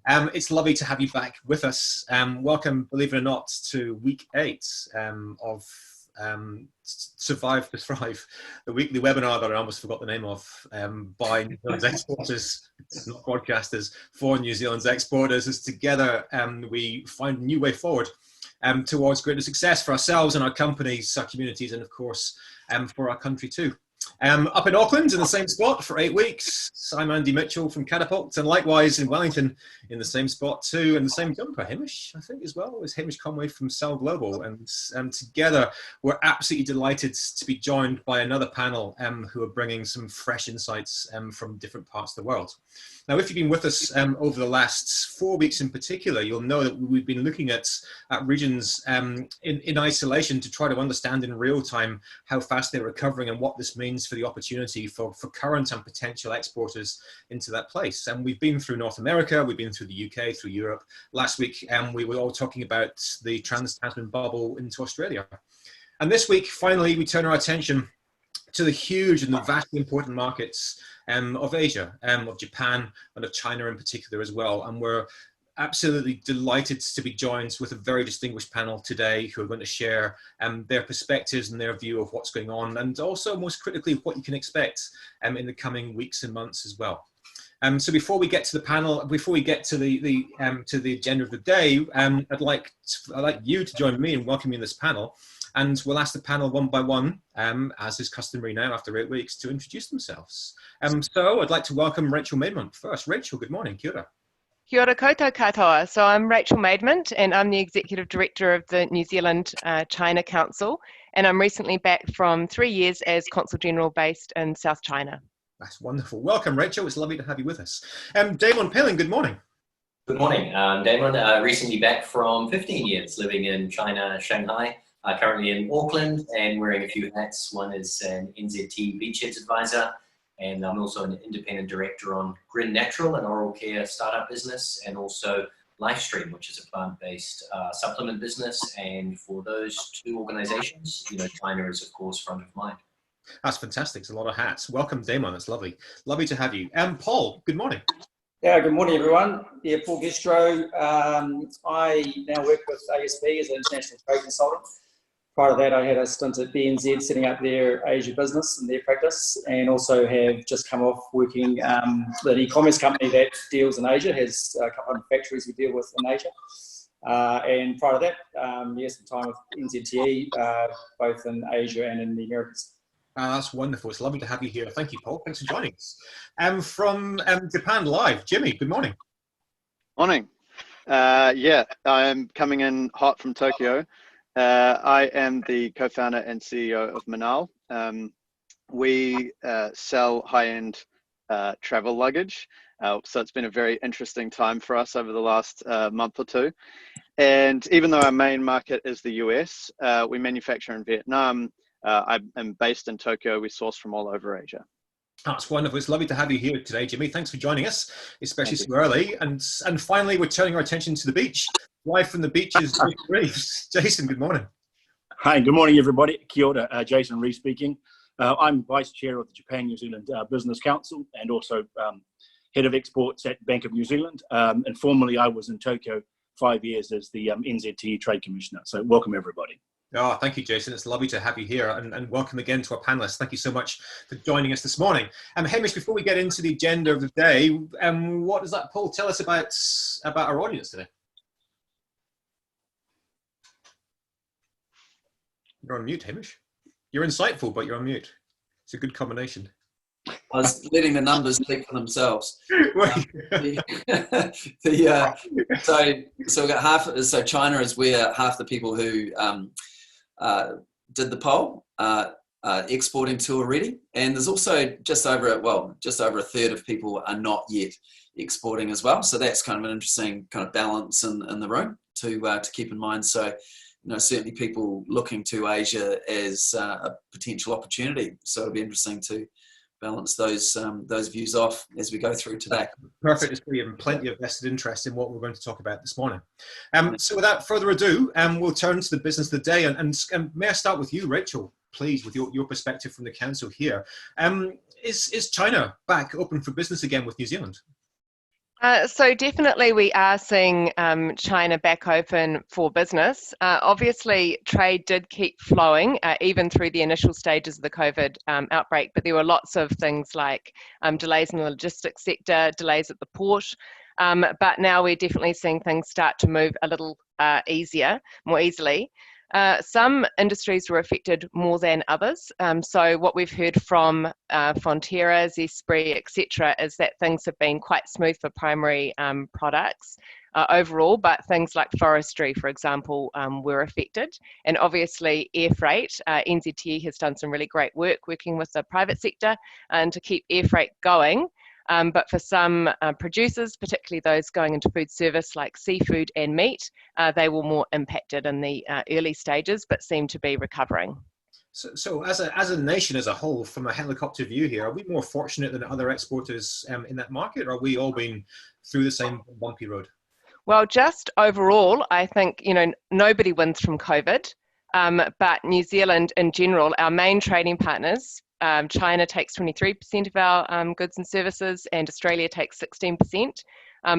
It's lovely to have you back with us. Welcome, believe it or not, to week 8 of Survive to Thrive, the weekly webinar that I almost forgot the name of, by New Zealand's exporters, not broadcasters, for New Zealand's exporters, as together we find a new way forward towards greater success for ourselves and our companies, our communities, and of course for our country too. Up in Auckland in the same spot for 8 weeks, I'm Andy Mitchell from Catapult, and likewise in Wellington in the same spot too, and the same jumper, Hamish, I think as well, is Hamish Conway from Cell Global, and together we're absolutely delighted to be joined by another panel who are bringing some fresh insights from different parts of the world. Now, if you've been with us over the last 4 weeks in particular, you'll know that we've been looking at regions in isolation to try to understand in real time how fast they're recovering and what this means for the opportunity for current and potential exporters into that place. And we've been through North America, we've been through the UK, through Europe. Last week, we were all talking about the Trans-Tasman bubble into Australia. And this week, finally, we turn our attention to the huge and the vastly important markets of Asia, of Japan and of China in particular as well. And we're absolutely delighted to be joined with a very distinguished panel today who are going to share their perspectives and their view of what's going on, and also most critically what you can expect in the coming weeks and months as well. So before we get to the panel, before we get to the agenda of the day, I'd like you to join me in welcoming this panel. And we'll ask the panel one by one, as is customary now after 8 weeks, to introduce themselves. So I'd like to welcome Rachel Maidment first. Rachel, good morning. Kia ora. Kia ora koutou katoa. So I'm Rachel Maidment, and I'm the Executive Director of the New Zealand China Council. And I'm recently back from 3 years as Consul General based in South China. That's wonderful. Welcome, Rachel. It's lovely to have you with us. Damon Pelling, good morning. Good morning. Damon, recently back from 15 years living in China, Shanghai. Currently in Auckland and wearing a few hats. One is an NZT Beachheads advisor, and I'm also an independent director on Grin Natural, an oral care startup business, and also Lifestream, which is a plant-based supplement business. And for those two organizations, China is of course front of mind. That's fantastic. It's a lot of hats. Welcome, Damon. It's lovely. Lovely to have you. Paul, good morning. Yeah, good morning, everyone. Yeah, Paul Gistro. I now work with ASB as an international trade consultant. Prior to that, I had a stint at BNZ setting up their Asia business and their practice, and also have just come off working with an e-commerce company that deals in Asia, has a couple of factories we deal with in Asia. And prior to that, some time with NZTE, both in Asia and in the Americas. That's wonderful. It's lovely to have you here. Thank you, Paul. Thanks for joining us. From Japan Live, Jimmy, good morning. Morning. Yeah, I'm coming in hot from Tokyo. I am the co-founder and CEO of Manal. We sell high-end travel luggage. So it's been a very interesting time for us over the last month or two. And even though our main market is the US, we manufacture in Vietnam. I'm based in Tokyo. We source from all over Asia. That's wonderful. It's lovely to have you here today, Jimmy. Thanks for joining us, especially so early. And finally, we're turning our attention to the beach. Live from the beaches, Reeves. Jason, good morning. Hi, good morning, everybody. Kia ora, Jason Reeves speaking. I'm Vice Chair of the Japan-New Zealand Business Council and also Head of Exports at Bank of New Zealand. And formerly, I was in Tokyo 5 years as the NZTE Trade Commissioner. So welcome, everybody. Oh, thank you, Jason. It's lovely to have you here, and welcome again to our panelists. Thank you so much for joining us this morning. Hamish, before we get into the agenda of the day, what does that poll tell us about our audience today? You're on mute, Hamish. You're insightful, but you're on mute. It's a good combination. I was letting the numbers speak for themselves. So we got half. So China is where half the people who did the poll exporting to already, and there's also just over a third of people are not yet exporting as well. So that's kind of an interesting kind of balance in the room to keep in mind. So certainly people looking to Asia as a potential opportunity. So it'll be interesting to balance those views off as we go through today. Perfect. There's been plenty of vested interest in what we're going to talk about this morning. So without further ado, we'll turn to the business of the day. And may I start with you, Rachel, please, with your perspective from the council here. Is China back open for business again with New Zealand? So definitely we are seeing China back open for business. Obviously, trade did keep flowing even through the initial stages of the COVID outbreak, but there were lots of things like delays in the logistics sector, delays at the port. But now we're definitely seeing things start to move a little more easily. Some industries were affected more than others. So what we've heard from Fonterra, Zespri, etc., is that things have been quite smooth for primary products overall, but things like forestry, for example, were affected. And obviously air freight, NZTE has done some really great work working with the private sector and to keep air freight going. But for some producers, particularly those going into food service like seafood and meat, they were more impacted in the early stages, but seem to be recovering. So as a nation as a whole, from a helicopter view here, are we more fortunate than other exporters in that market, or are we all been through the same bumpy road? Well, just overall, I think, nobody wins from COVID, but New Zealand in general, our main trading partners, China takes 23% of our goods and services, and Australia takes 16%.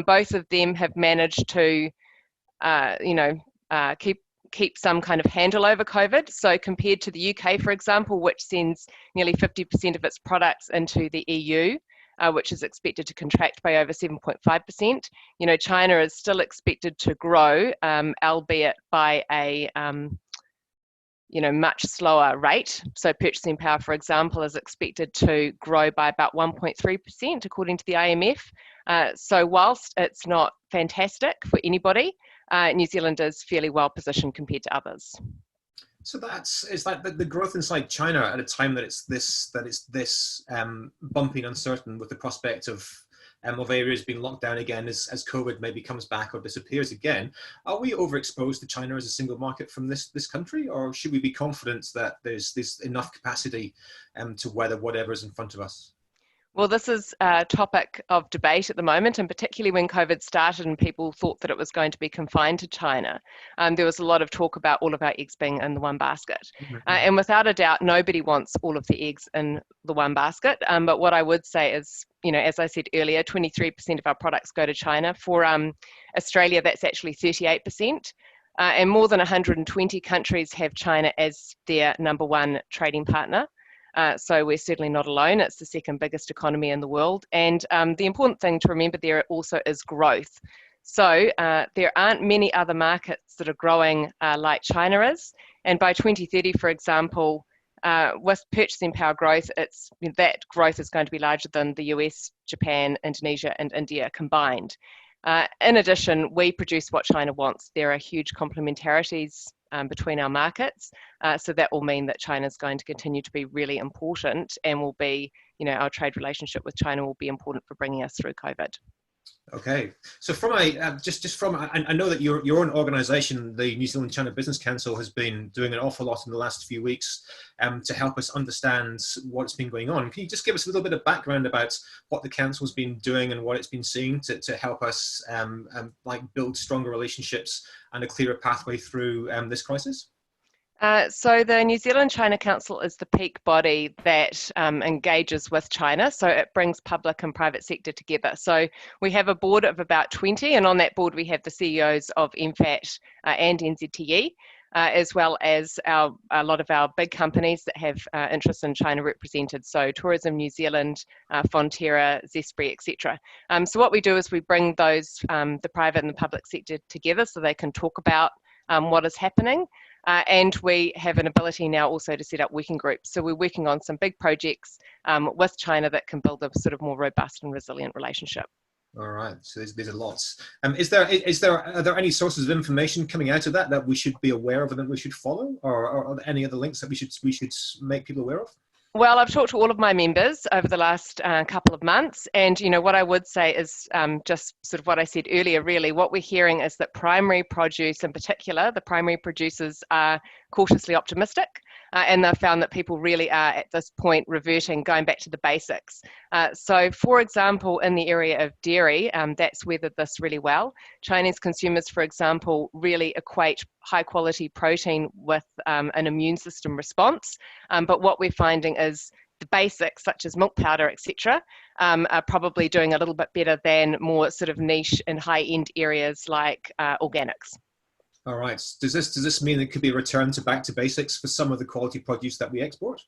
Both of them have managed to, keep some kind of handle over COVID. So compared to the UK, for example, which sends nearly 50% of its products into the EU, which is expected to contract by over 7.5%, China is still expected to grow, albeit by a much slower rate. So purchasing power, for example, is expected to grow by about 1.3% according to the IMF. So whilst it's not fantastic for anybody, New Zealand is fairly well positioned compared to others. So is that the growth inside China at a time that it's this bumpy and uncertain, with the prospect of areas being locked down again as COVID maybe comes back or disappears again. Are we overexposed to China as a single market from this country, or should we be confident that there's enough capacity to weather whatever's in front of us? Well, this is a topic of debate at the moment, and particularly when COVID started and people thought that it was going to be confined to China. There was a lot of talk about all of our eggs being in the one basket. And without a doubt, nobody wants all of the eggs in the one basket. But what I would say is, as I said earlier, 23% of our products go to China. For Australia, that's actually 38%. And more than 120 countries have China as their number one trading partner. So we're certainly not alone. It's the second biggest economy in the world. And the important thing to remember there also is growth. So there aren't many other markets that are growing like China is. And by 2030, for example, with purchasing power growth, that growth is going to be larger than the US, Japan, Indonesia, and India combined. In addition, we produce what China wants. There are huge complementarities between our markets. So that will mean that China is going to continue to be really important, and will be, our trade relationship with China will be important for bringing us through COVID. Okay, so from I know that your own organisation, the New Zealand China Business Council, has been doing an awful lot in the last few weeks to help us understand what's been going on. Can you just give us a little bit of background about what the council's been doing and what it's been seeing to help us build stronger relationships and a clearer pathway through this crisis? So the New Zealand China Council is the peak body that engages with China. So it brings public and private sector together. So we have a board of about 20, and on that board we have the CEOs of MFAT and NZTE, as well as a lot of our big companies that have interest in China represented. So Tourism New Zealand, Fonterra, Zespri, etc. So what we do is we bring those, the private and the public sector together so they can talk about what is happening. And we have an ability now also to set up working groups. So we're working on some big projects with China that can build a sort of more robust and resilient relationship. All right, so there's a lot. Are there any sources of information coming out of that we should be aware of and that we should follow, or are there any other links that we should make people aware of? Well, I've talked to all of my members over the last couple of months, and what I would say is just sort of what I said earlier. Really, what we're hearing is that primary produce, in particular, the primary producers are cautiously optimistic, and they've found that people really are at this point reverting, going back to the basics. So, for example, in the area of dairy, that's weathered this really well. Chinese consumers, for example, really equate high quality protein with an immune system response. But what we're finding is the basics such as milk powder, etc., are probably doing a little bit better than more sort of niche and high-end areas like organics. All right. Does this mean it could be a return to back to basics for some of the quality produce that we export?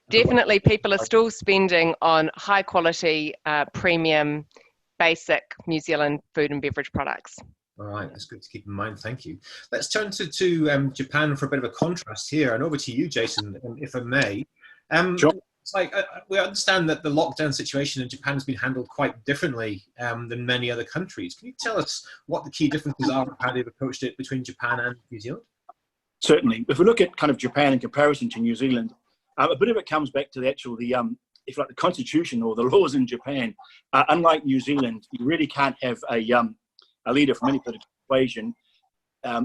Definitely, people are still spending on high quality, premium, basic New Zealand food and beverage products. All right, that's good to keep in mind. Thank you. Let's turn to Japan for a bit of a contrast here, and over to you, Jason, if I may. Sure. It's like we understand that the lockdown situation in Japan has been handled quite differently than many other countries. Can you tell us what the key differences are and how they've approached it between Japan and New Zealand? Certainly. If we look at kind of Japan in comparison to New Zealand, a bit of it comes back to the actual, if you like, the constitution or the laws in Japan. Unlike New Zealand, you really can't have a leader from any political persuasion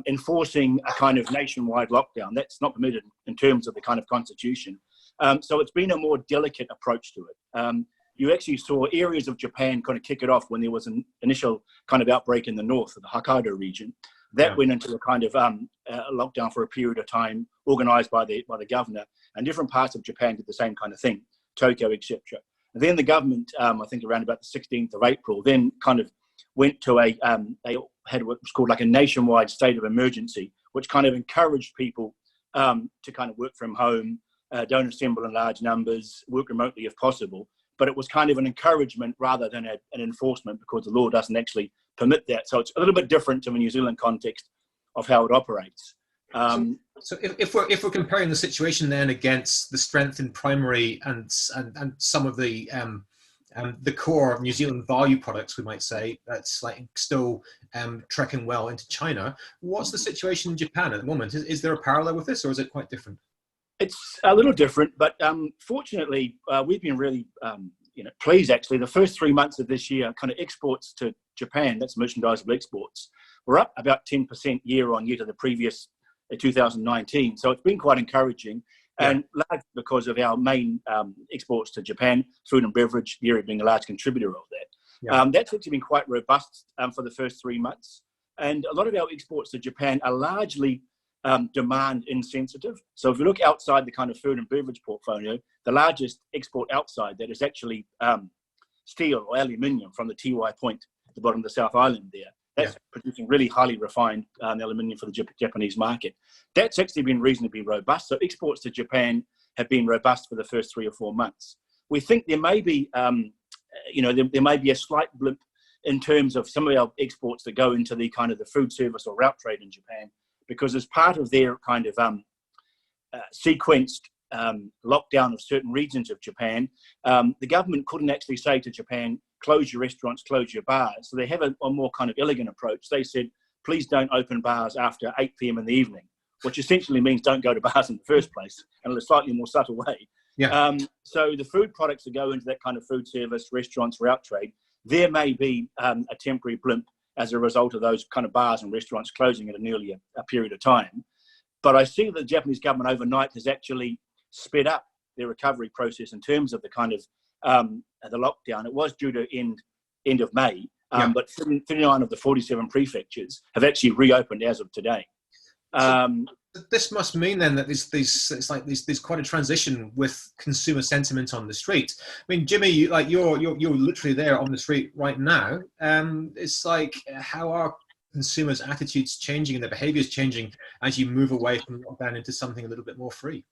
enforcing a kind of nationwide lockdown. That's not permitted in terms of the kind of constitution. So it's been a more delicate approach to it. You actually saw areas of Japan kind of kick it off when there was an initial kind of outbreak in the north of the Hokkaido region. That went into a kind of lockdown for a period of time, organised by the governor, and different parts of Japan did the same kind of thing, Tokyo, etc. Then the government, I think around about the 16th of April, then kind of went to they had what was called like a nationwide state of emergency, which kind of encouraged people to kind of work from home, don't assemble in large numbers, work remotely if possible. But it was kind of an encouragement rather than an enforcement, because the law doesn't actually permit that. So it's a little bit different to the New Zealand context of how it operates. So if we're comparing the situation then against the strength in primary and some of the core New Zealand value products, we might say, that's like still trekking well into China, what's the situation in Japan at the moment? Is there a parallel with this, or is it quite different? It's a little different, but fortunately, we've been really pleased actually. The first 3 months of this year, kind of exports to Japan, that's merchandisable exports, were up about 10% year on year to the previous 2019. So it's been quite encouraging, and largely because of our main exports to Japan, food and beverage, dairy being a large contributor of that. That's actually been quite robust for the first 3 months. And a lot of our exports to Japan are largely demand insensitive. So if you look outside the kind of food and beverage portfolio, the largest export outside that is actually steel or aluminium from the Tiwai Point at the bottom of the South Island there. That's producing really highly refined aluminium for the Japanese market. That's actually been reasonably robust. So exports to Japan have been robust for the first 3 or 4 months. We think there may be, there may be a slight blip in terms of some of our exports that go into the kind of the food service or route trade in Japan, because as part of their kind of sequenced lockdown of certain regions of Japan, the government couldn't actually say to Japan, close your restaurants, close your bars. So they have a more kind of elegant approach. They said, please don't open bars after 8 p.m. in the evening, which essentially means don't go to bars in the first place, and in a slightly more subtle way. So the food products that go into that kind of food service, restaurants, route trade, there may be a temporary blimp as a result of those kind of bars and restaurants closing at an earlier period of time. But I see the Japanese government overnight has actually sped up their recovery process in terms of the kind of the lockdown. It was due to end of May, but 39 of the 47 prefectures have actually reopened as of today. This must mean then that there's quite a transition with consumer sentiment on the street. I mean, Jimmy, you're literally there on the street right now. It's like, how are consumers' attitudes changing and their behaviours changing as you move away from lockdown into something a little bit more free?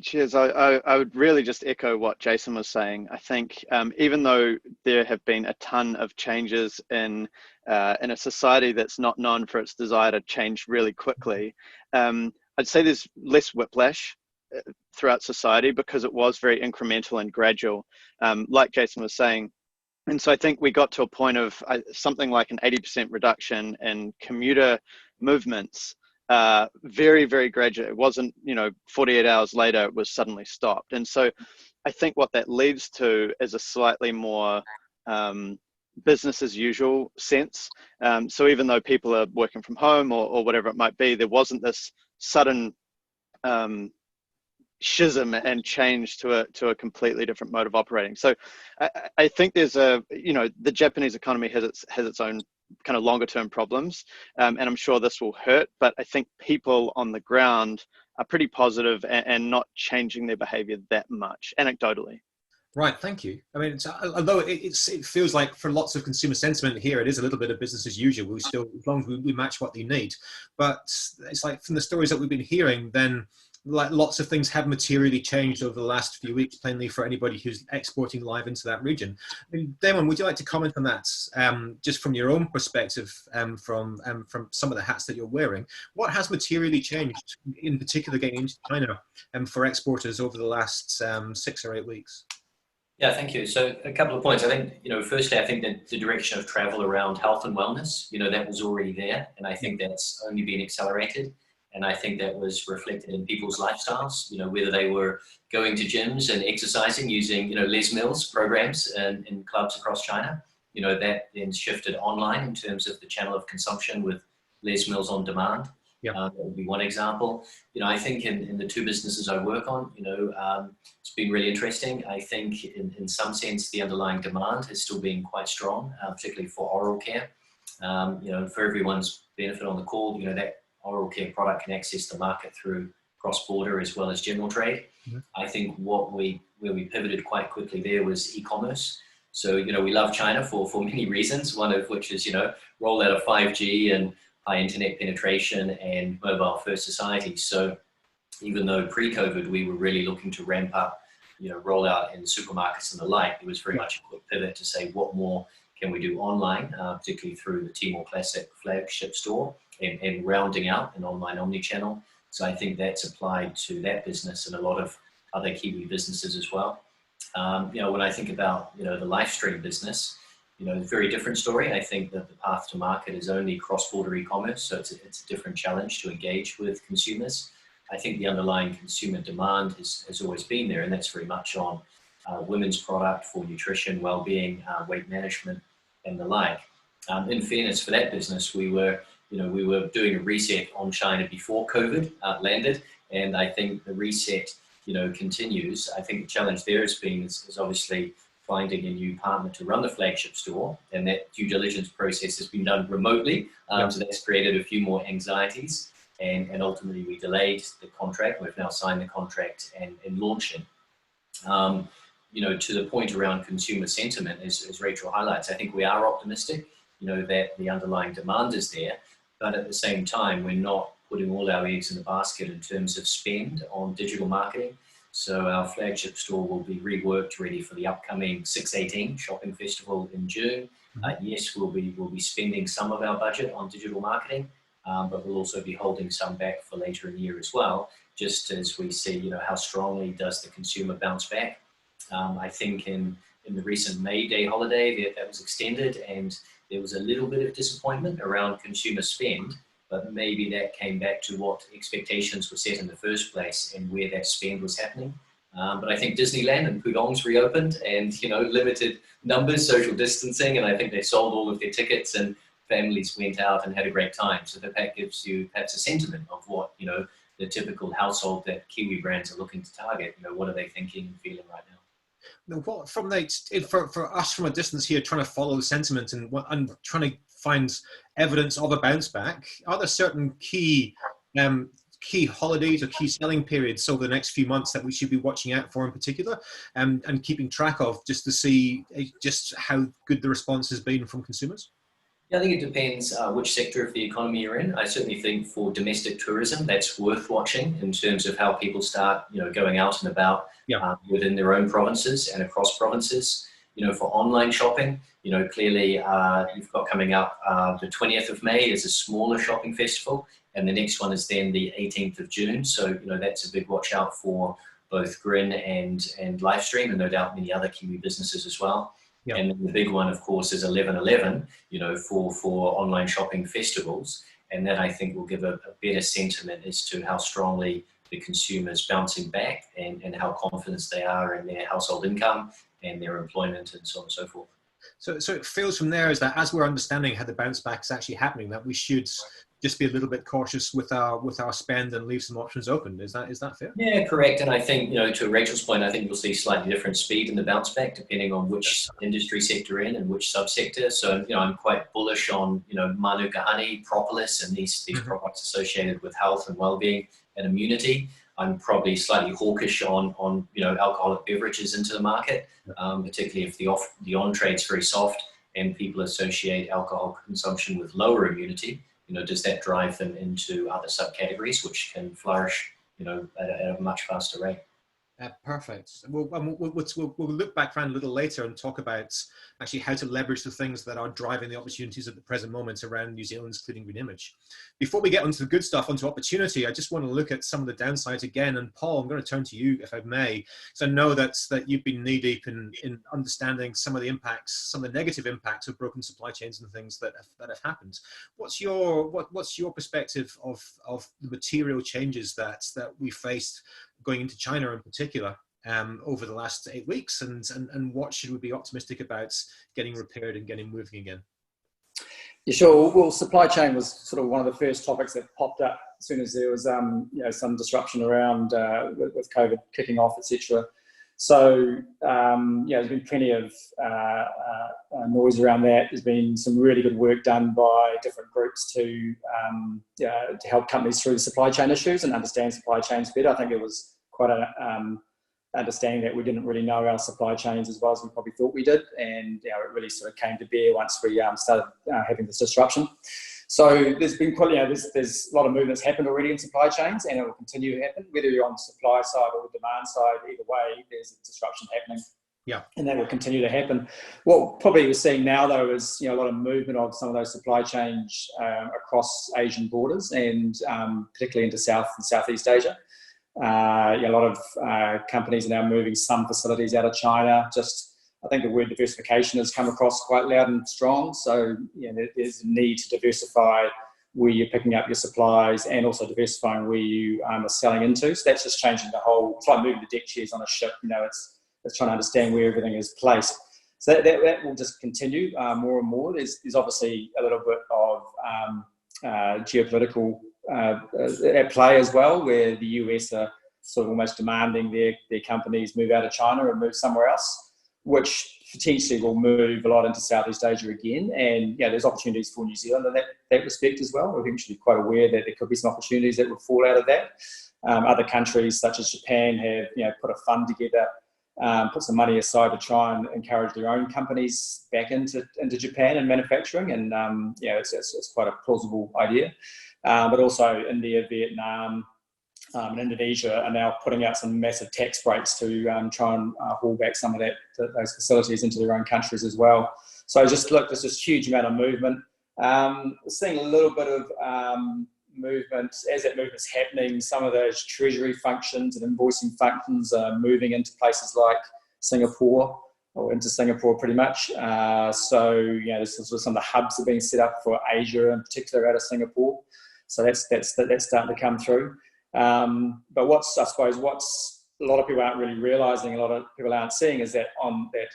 Cheers. I would really just echo what Jason was saying. I think even though there have been a ton of changes in a society that's not known for its desire to change really quickly, I'd say there's less whiplash throughout society because it was very incremental and gradual, like Jason was saying. And so I think we got to a point of something like an 80% reduction in commuter movements. Very, very gradual. It wasn't, 48 hours later, it was suddenly stopped. And so I think what that leads to is a slightly more business as usual sense. So even though people are working from home or whatever it might be, there wasn't this sudden schism and change to a completely different mode of operating. So I think there's the Japanese economy has its own kind of longer term problems, and I'm sure this will hurt, but I think people on the ground pretty positive and not changing their behavior that much, anecdotally. Right, thank you. I mean, although it feels like for lots of consumer sentiment here, it is a little bit of business as usual. We still, as long as we match what they need. But it's like from the stories that we've been hearing, then like lots of things have materially changed over the last few weeks, plainly for anybody who's exporting live into that region. I mean, Damon, would you like to comment on that, just from your own perspective, from some of the hats that you're wearing? What has materially changed, in particular getting into China, for exporters over the last 6 or 8 weeks? Yeah, thank you. So a couple of points. I think, firstly, I think that the direction of travel around health and wellness, that was already there. And I think that's only been accelerated. And I think that was reflected in people's lifestyles, whether they were going to gyms and exercising using, Les Mills programs in clubs across China, that then shifted online in terms of the channel of consumption with Les Mills on demand. Yeah. That would be one example. I think in the 2 businesses I work on, it's been really interesting. I think in some sense, the underlying demand has still been quite strong, particularly for oral care. For everyone's benefit on the call, that oral care product can access the market through cross-border as well as general trade. Mm-hmm. I think where we pivoted quite quickly there was e-commerce. So, we love China for many reasons, one of which is, rollout of 5G and high internet penetration and mobile first society. So even though pre-COVID, we were really looking to ramp up, rollout in supermarkets and the like, it was very much a quick pivot to say, what more can we do online, particularly through the Tmall Classic flagship store and rounding out an online omni-channel. So I think that's applied to that business and a lot of other Kiwi businesses as well. When I think about, the live stream business, very different story. I think that the path to market is only cross-border e-commerce, so it's a different challenge to engage with consumers. I think the underlying consumer demand has always been there, and that's very much on women's product for nutrition, well-being, weight management, and the like. In fairness, for that business, we were doing a reset on China before COVID landed, and I think the reset, continues. I think the challenge there has been is obviously finding a new partner to run the flagship store, and that due diligence process has been done remotely. So that's created a few more anxieties, and ultimately we delayed the contract. We've now signed the contract and launching. To the point around consumer sentiment, as Rachel highlights, I think we are optimistic, that the underlying demand is there, but at the same time, we're not putting all our eggs in the basket in terms of spend on digital marketing. So our flagship store will be reworked, ready for the upcoming 618 shopping festival in June. Yes, we'll be spending some of our budget on digital marketing, but we'll also be holding some back for later in the year as well, just as we see, how strongly does the consumer bounce back. I think in the recent May Day holiday that was extended, and there was a little bit of disappointment around consumer spend, but maybe that came back to what expectations were set in the first place and where that spend was happening. But I think Disneyland and Pudong's reopened, and limited numbers, social distancing, and I think they sold all of their tickets and families went out and had a great time. So that gives you perhaps a sentiment of what the typical household that Kiwi brands are looking to target. What are they thinking and feeling right now? Now, what from for us from a distance here, trying to follow the sentiment and trying to find evidence of a bounce back, are there certain key holidays or key selling periods over the next few months that we should be watching out for in particular, and keeping track of, just to see just how good the response has been from consumers? Yeah, I think it depends which sector of the economy you're in. I certainly think for domestic tourism, that's worth watching in terms of how people start, going out and about within their own provinces and across provinces. For online shopping, clearly you've got coming up the 20th of May is a smaller shopping festival, and the next one is then the 18th of June. So, that's a big watch out for both Grin and Livestream, and no doubt many other Kiwi businesses as well. Yep. And then the big one, of course, is 11/11, for online shopping festivals. And that, I think, will give a better sentiment as to how strongly the consumers bouncing back and how confident they are in their household income and their employment and so on and so forth. So it feels from there is that as we're understanding how the bounce back is actually happening, that we should just be a little bit cautious with our spend and leave some options open. Is that fair? Yeah, correct. And I think, to Rachel's point, I think you'll see slightly different speed in the bounce back depending on which industry sector in and which subsector. So, I'm quite bullish on, Manuka honey, propolis, and these products associated with health and well-being and immunity. I'm probably slightly hawkish on alcoholic beverages into the market, particularly if the on-trade's very soft and people associate alcohol consumption with lower immunity. Does that drive them into other subcategories which can flourish, at a much faster rate? Perfect. We'll look back around a little later and talk about actually how to leverage the things that are driving the opportunities at the present moment around New Zealand's clean green image. Before we get onto the good stuff, onto opportunity, I just want to look at some of the downsides again. And Paul, I'm going to turn to you, if I may. So I know that you've been knee deep in understanding some of the impacts, some of the negative impacts of broken supply chains and things that have happened. What's your perspective of the material changes that we faced going into China in particular over the last 8 weeks, and what should we be optimistic about getting repaired and getting moving again? Yeah, sure. Well, supply chain was sort of one of the first topics that popped up as soon as there was some disruption around with COVID kicking off, etc. So there's been plenty of noise around that. There's been some really good work done by different groups to help companies through the supply chain issues and understand supply chains better. I think it was quite a understanding that we didn't really know our supply chains as well as we probably thought we did, and it really sort of came to bear once we started having this disruption. So there's been quite, there's a lot of movements happened already in supply chains, and it will continue to happen, whether you're on the supply side or the demand side. Either way, there's a disruption happening. Yeah, and that will continue to happen. What probably we're seeing now, though, is a lot of movement of some of those supply chains across Asian borders, and particularly into South and Southeast Asia. A lot of companies are now moving some facilities out of China. I think the word diversification has come across quite loud and strong. So there's a need to diversify where you're picking up your supplies and also diversifying where you are selling into. So that's just changing the whole. It's like moving the deck chairs on a ship. It's trying to understand where everything is placed. So that will just continue more and more. There's obviously a little bit of geopolitical at play as well, where the US are sort of almost demanding their companies move out of China and move somewhere else, which potentially will move a lot into Southeast Asia again. And there's opportunities for New Zealand in that respect as well. We're actually quite aware that there could be some opportunities that will fall out of that. Other countries such as Japan have put a fund together, put some money aside to try and encourage their own companies back into Japan and manufacturing. And it's quite a plausible idea. But also India, Vietnam, and Indonesia are now putting out some massive tax breaks to try and haul back some of those facilities into their own countries as well. So just look, there's this huge amount of movement. We're seeing a little bit of movement. As that movement's happening, some of those treasury functions and invoicing functions are moving into places like Singapore, or into Singapore pretty much. There's sort of some of the hubs are being set up for Asia in particular out of Singapore. So that's starting to come through. But what's a lot of people aren't really realising, a lot of people aren't seeing, is that on that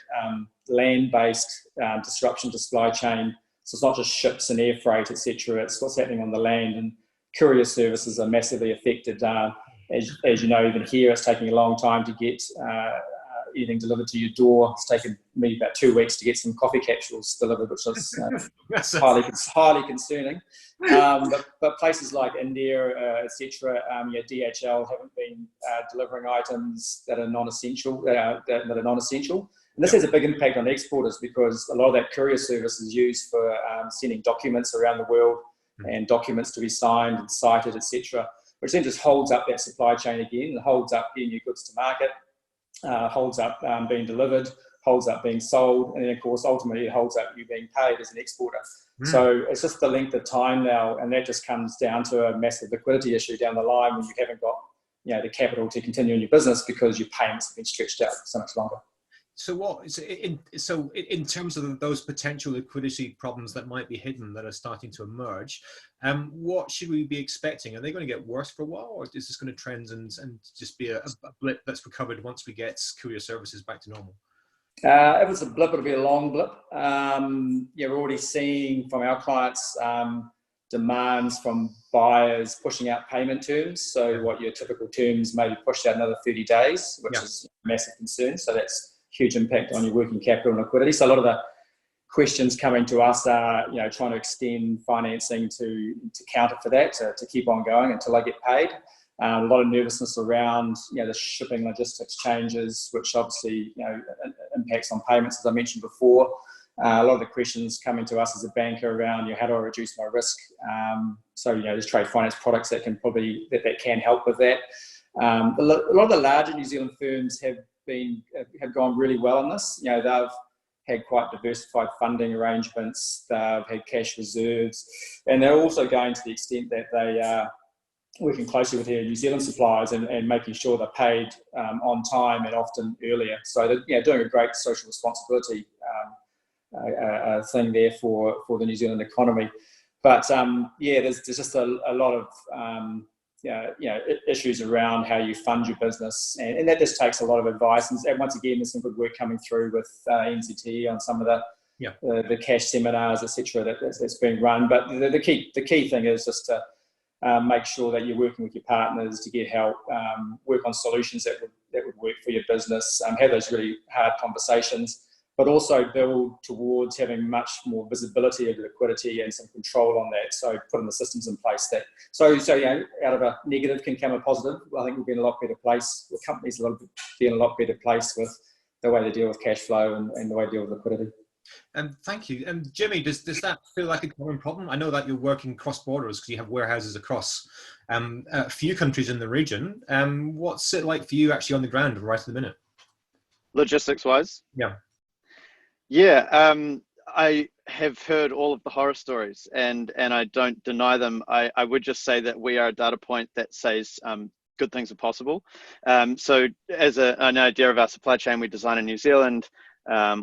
land-based disruption to supply chain. So it's not just ships and air freight, etc. It's what's happening on the land, and courier services are massively affected. As you know, even here, it's taking a long time to get anything delivered to your door. It's taken me about 2 weeks to get some coffee capsules delivered, which is highly concerning. But places like India, etc., DHL haven't been delivering items that are non-essential. And this has a big impact on exporters, because a lot of that courier service is used for sending documents around the world and documents to be signed and cited, etc., which then just holds up that supply chain again, and holds up getting your goods to market. Holds up being delivered, holds up being sold, and then of course ultimately it holds up you being paid as an exporter. So it's just the length of time now, and that just comes down to a massive liquidity issue down the line when you haven't got the capital to continue in your business because your payments have been stretched out so much longer. So in terms of those potential liquidity problems that might be hidden, that are starting to emerge, what should we be expecting? Are they going to get worse for a while, or is this going to trend and just be a blip that's recovered once we get courier services back to normal? If it's a blip, it'll be a long blip. We're already seeing from our clients demands from buyers pushing out payment terms. So what your typical terms maybe pushed out another 30 days, which is a massive concern. So that's huge impact on your working capital and liquidity. So a lot of the questions coming to us are, trying to extend financing to counter for that, to keep on going until they get paid. A lot of nervousness around, the shipping logistics changes, which obviously, impacts on payments, as I mentioned before. A lot of the questions coming to us as a banker around, how do I reduce my risk? So, there's trade finance products that can that can help with that. A lot of the larger New Zealand firms have gone really well on this. They've had quite diversified funding arrangements. They've had cash reserves, and they're also going to the extent that they are working closely with their New Zealand suppliers and making sure they're paid on time and often earlier. So they're doing a great social responsibility thing there for the New Zealand economy. But there's just a lot of issues around how you fund your business, and that just takes a lot of advice. And once again, there's some good work coming through with NZT on some of the cash seminars, etc. That's being run. But the key thing is just to make sure that you're working with your partners to get help, work on solutions that would work for your business, have those really hard conversations, but also build towards having much more visibility of liquidity and some control on that. So putting the systems in place that, so out of a negative can come a positive. I think we'll be in a lot better place. The companies will be in a lot better place with the way they deal with cash flow and the way they deal with liquidity. Thank you. Jimmy, does that feel like a common problem? I know that you're working cross borders because you have warehouses across a few countries in the region. What's it like for you actually on the ground right at the minute? Logistics wise? Yeah, I have heard all of the horror stories, and I don't deny them. I would just say that we are a data point that says good things are possible. So as an idea of our supply chain, we design in New Zealand.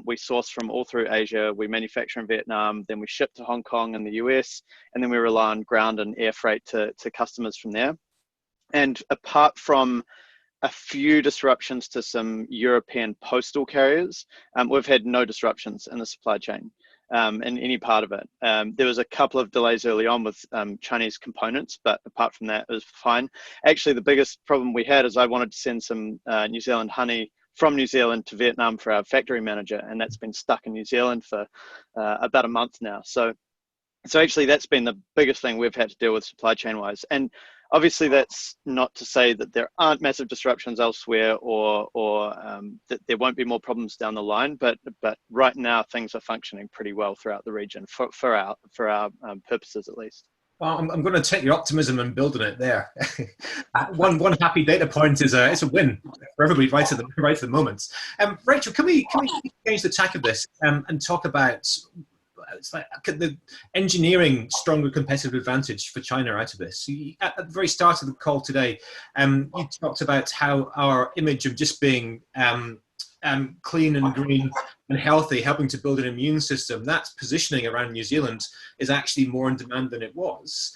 We source from all through Asia, we manufacture in Vietnam, then we ship to Hong Kong and the US, and then we rely on ground and air freight to customers from there. And apart from a few disruptions to some European postal carriers, we've had no disruptions in the supply chain in any part of it. There was a couple of delays early on with Chinese components, but apart from that, it was fine. Actually, the biggest problem we had is I wanted to send some New Zealand honey from New Zealand to Vietnam for our factory manager, and that's been stuck in New Zealand for about a month now. So actually that's been the biggest thing we've had to deal with supply chain wise. And obviously that's not to say that there aren't massive disruptions elsewhere or that there won't be more problems down the line, but right now things are functioning pretty well throughout the region for our purposes at least. Well, I'm going to take your optimism and build on it there. One happy data point is it's a win for everybody right at the moment. Rachel, can we change the tack of this and talk about the engineering stronger competitive advantage for China out of this? At the very start of the call today, you talked about how our image of just being clean and green and healthy, helping to build an immune system, that positioning around New Zealand is actually more in demand than it was.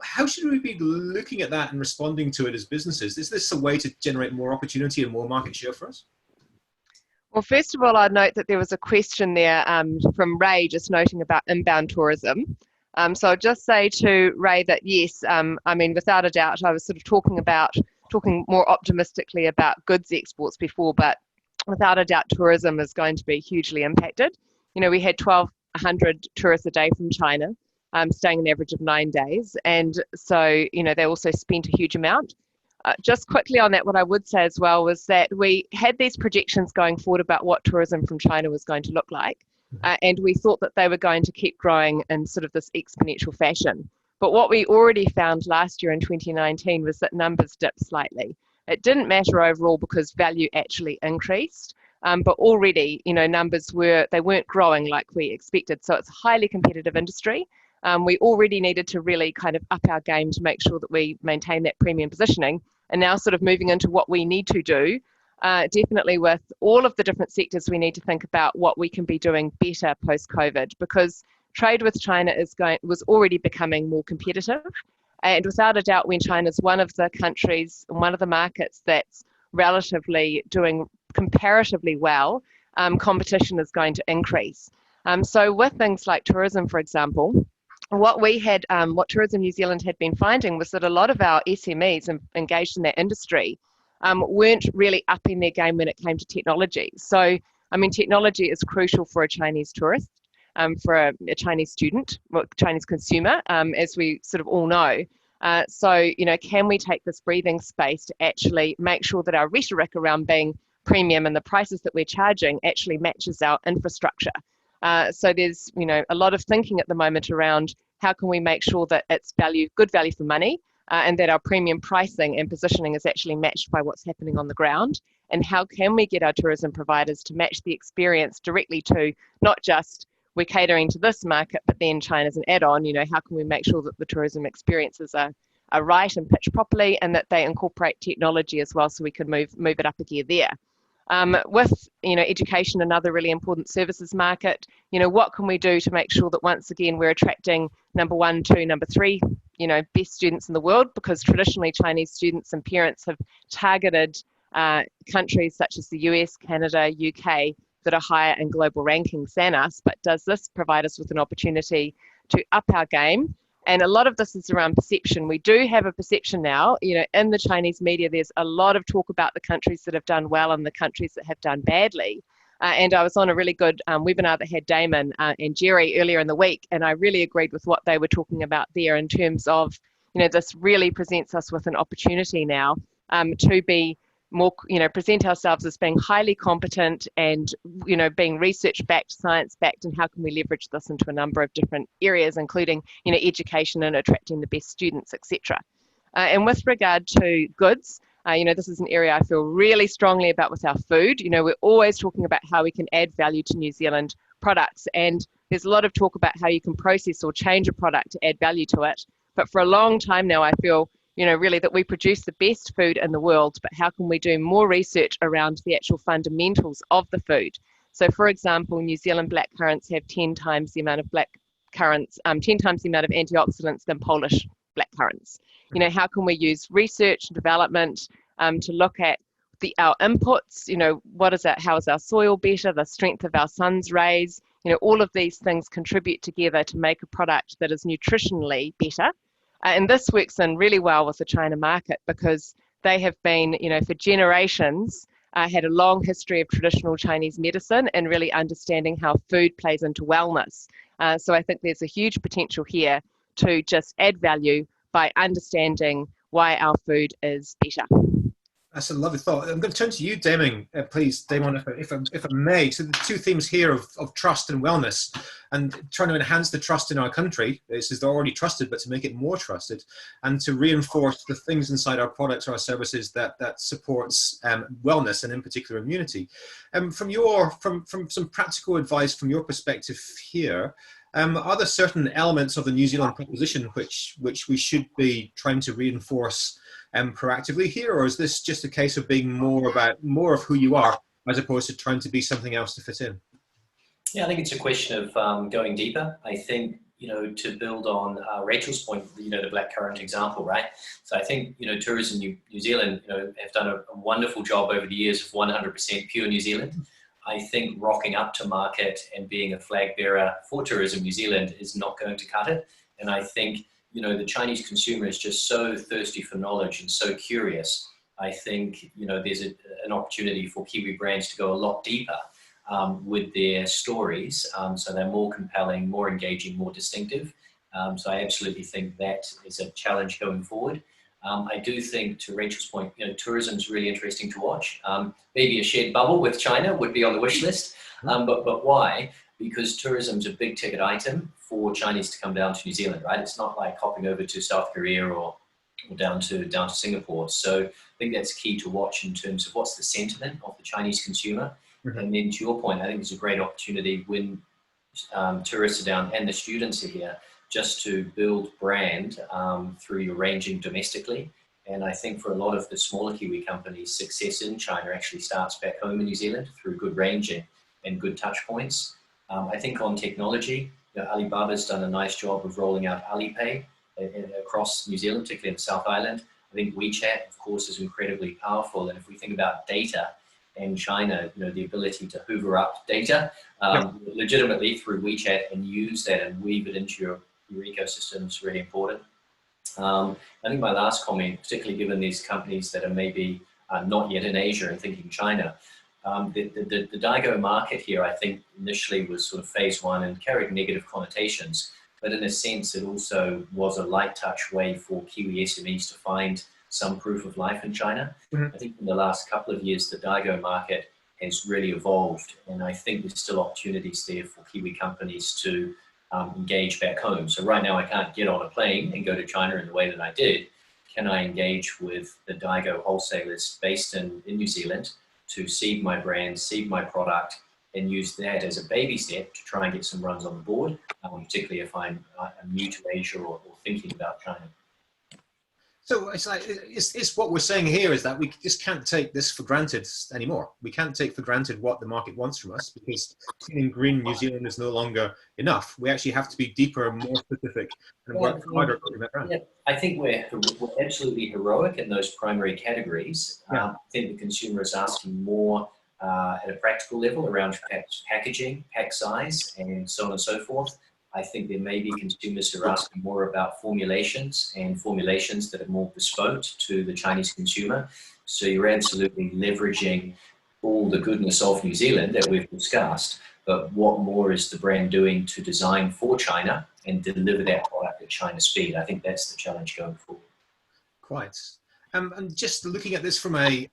How should we be looking at that and responding to it as businesses? Is this a way to generate more opportunity and more market share for us? Well, first of all, I'd note that there was a question there from Ray just noting about inbound tourism. So I'll just say to Ray that yes, I mean, without a doubt, I was sort of talking more optimistically about goods exports before, but without a doubt, tourism is going to be hugely impacted. We had 1,200 tourists a day from China, staying an average of 9 days. And so, they also spent a huge amount. Just quickly on that, what I would say as well was that we had these projections going forward about what tourism from China was going to look like. And we thought that they were going to keep growing in sort of this exponential fashion. But what we already found last year in 2019 was that numbers dipped slightly. It didn't matter overall because value actually increased, but already, numbers weren't growing like we expected. So it's a highly competitive industry. We already needed to really kind of up our game to make sure that we maintain that premium positioning. And now sort of moving into what we need to do, definitely with all of the different sectors, we need to think about what we can be doing better post-COVID, because trade with China was already becoming more competitive. And without a doubt, when China's one of the countries, one of the markets that's relatively doing comparatively well, competition is going to increase. So with things like tourism, for example, what we had, what Tourism New Zealand had been finding was that a lot of our SMEs engaged in that industry weren't really upping their game when it came to technology. So, I mean, technology is crucial for a Chinese tourist, for a Chinese student, or Chinese consumer, as we sort of all know. So, you know, can we take this breathing space to actually make sure that our rhetoric around being premium and the prices that we're charging actually matches our infrastructure? So there's, you know, a lot of thinking at the moment around how can we make sure that it's good value for money, and that our premium pricing and positioning is actually matched by what's happening on the ground, and how can we get our tourism providers to match the experience directly to not just we're catering to this market, but then China's an add-on. You know, how can we make sure that the tourism experiences are right and pitched properly, and that they incorporate technology as well, so we can move it up a gear there. With, you know, education, another really important services market, you know, what can we do to make sure that once again we're attracting number 1, 2, number 3, you know, best students in the world, because traditionally Chinese students and parents have targeted countries such as the US, Canada, UK that are higher in global rankings than us. But does this provide us with an opportunity to up our game? And a lot of this is around perception. We do have a perception now, you know, in the Chinese media, there's a lot of talk about the countries that have done well and the countries that have done badly. And I was on a really good webinar that had Damon and Jerry earlier in the week, and I really agreed with what they were talking about there in terms of, you know, this really presents us with an opportunity now to be more, you know, present ourselves as being highly competent and, you know, being research-backed, science-backed, and how can we leverage this into a number of different areas, including, you know, education and attracting the best students, etc. And with regard to goods, you know, this is an area I feel really strongly about with our food. You know, we're always talking about how we can add value to New Zealand products, and there's a lot of talk about how you can process or change a product to add value to it. But for a long time now, I feel, you know, really that we produce the best food in the world, but how can we do more research around the actual fundamentals of the food? So, for example, New Zealand black currants have 10 times the amount of black currants, 10 times the amount of antioxidants than Polish black currants. You know, how can we use research and development to look at our inputs? You know, how is our soil better, the strength of our sun's rays? You know, all of these things contribute together to make a product that is nutritionally better. And this works in really well with the China market, because they have been, you know, for generations, had a long history of traditional Chinese medicine and really understanding how food plays into wellness. So I think there's a huge potential here to just add value by understanding why our food is better. That's a lovely thought. I'm going to turn to you, Damon, please, Damon, if I may. So the two themes here of trust and wellness, and trying to enhance the trust in our country. This is they're already trusted, but to make it more trusted, and to reinforce the things inside our products or our services that supports wellness, and in particular immunity. From some practical advice from your perspective here, are there certain elements of the New Zealand proposition which we should be trying to reinforce proactively here, or is this just a case of being more of who you are as opposed to trying to be something else to fit in? Yeah, I think it's a question of going deeper. I think, you know, to build on Rachel's point, you know, the blackcurrant example, right? So I think, you know, Tourism New Zealand, you know, have done a wonderful job over the years of 100% pure New Zealand. I think rocking up to market and being a flag bearer for Tourism New Zealand is not going to cut it. And I think, you know, the Chinese consumer is just so thirsty for knowledge and so curious. I think, you know, there's an opportunity for Kiwi brands to go a lot deeper with their stories, so they're more compelling, more engaging, more distinctive. So I absolutely think that is a challenge going forward. I do think, to Rachel's point, you know, tourism is really interesting to watch. Maybe a shared bubble with China would be on the wish list, but why? Because tourism is a big ticket item for Chinese to come down to New Zealand, right? It's not like hopping over to South Korea or down to Singapore. So I think that's key to watch in terms of what's the sentiment of the Chinese consumer. Mm-hmm. And then to your point, I think it's a great opportunity when tourists are down and the students are here, just to build brand through your ranging domestically. And I think for a lot of the smaller Kiwi companies, success in China actually starts back home in New Zealand through good ranging and good touch points. I think on technology, you know, Alibaba's done a nice job of rolling out Alipay across New Zealand, particularly in the South Island. I think WeChat, of course, is incredibly powerful. And if we think about data in China, you know, the ability to hoover up data legitimately through WeChat and use that and weave it into your ecosystem is really important. I think my last comment, particularly given these companies that are maybe not yet in Asia and thinking China, the Daigou market here, I think initially was sort of phase one and carried negative connotations, but in a sense it also was a light touch way for Kiwi SMEs to find some proof of life in China. I think in the last couple of years the Daigou market has really evolved, and I think there's still opportunities there for Kiwi companies to engage back home. So right now I can't get on a plane and go to China in the way that I did. Can I engage with the Daigou wholesalers based in New Zealand to seed my brand, seed my product, and use that as a baby step to try and get some runs on the board, particularly if I'm new to Asia or thinking about China. So it's like, it's what we're saying here is that we just can't take this for granted anymore. We can't take for granted what the market wants from us, because clean and green New Zealand is no longer enough. We actually have to be deeper and more specific and work harder on that brand. Yeah, I think we're absolutely heroic in those primary categories. I think the consumer is asking more at a practical level around packaging, pack size, and so on and so forth. I think there may be consumers who are asking more about formulations that are more bespoke to the Chinese consumer. So you're absolutely leveraging all the goodness of New Zealand that we've discussed, but what more is the brand doing to design for China and deliver that product at China speed? I think that's the challenge going forward. Quite. And just looking at this from a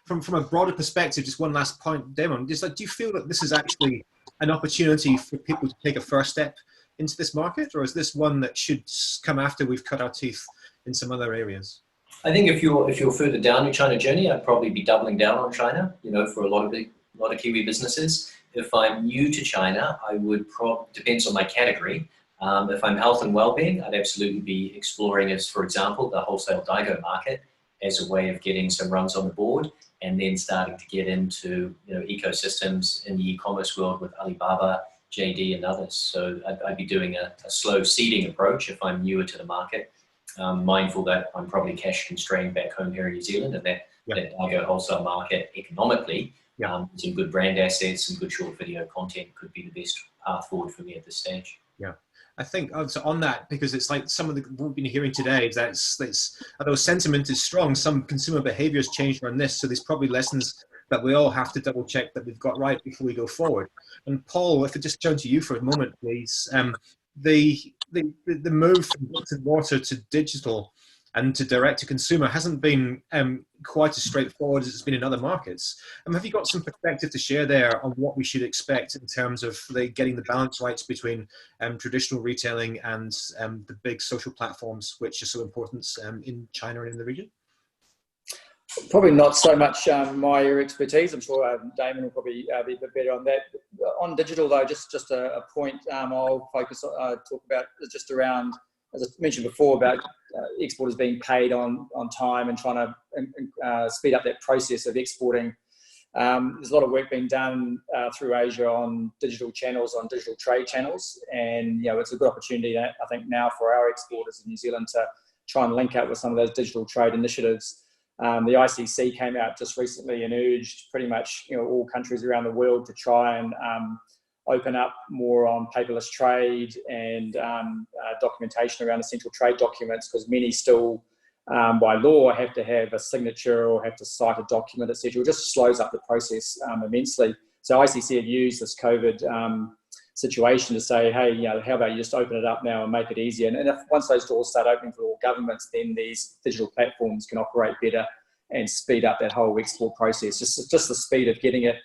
from a broader perspective, just one last point, Damon. Just like, do you feel that this is actually an opportunity for people to take a first step into this market, or is this one that should come after we've cut our teeth in some other areas? I think if you're further down your China journey, I'd probably be doubling down on China. You know, for a lot of Kiwi businesses. If I'm new to China, I would depends on my category. If I'm health and well-being, I'd absolutely be exploring, as for example, the wholesale Daigou market as a way of getting some runs on the board, and then starting to get into ecosystems in the e-commerce world with Alibaba, JD, and others. So I'd be doing a slow seeding approach if I'm newer to the market, mindful that I'm probably cash constrained back home here in New Zealand, and that Daigou wholesale market economically, some good brand assets, some good short video content could be the best path forward for me at this stage. Yeah. I think also on that, because it's like some of the what we've been hearing today is that although sentiment is strong, some consumer behavior has changed on this. So there's probably lessons that we all have to double check that we've got right before we go forward. And Paul, if I just turn to you for a moment, please. The move from bricks and mortar to digital and to direct to consumer hasn't been quite as straightforward as it's been in other markets. Have you got some perspective to share there on what we should expect in terms of getting the balance right between traditional retailing and the big social platforms, which are so important in China and in the region? Probably not so much my expertise. I'm sure Damon will probably be a bit better on that. On digital, though, just a point I'll focus talk about just around, as I mentioned before, about exporters being paid on time and trying to speed up that process of exporting. There's a lot of work being done through Asia on digital channels, on digital trade channels, and it's a good opportunity, I think, now for our exporters in New Zealand to try and link up with some of those digital trade initiatives. The ICC came out just recently and urged pretty much all countries around the world to try and open up more on paperless trade and documentation around essential trade documents, because many still, by law, have to have a signature or have to cite a document, etc. It just slows up the process immensely. So ICC have used this COVID situation to say, hey, how about you just open it up now and make it easier? And if once those doors start opening for all governments, then these digital platforms can operate better and speed up that whole export process. Just the speed of getting it,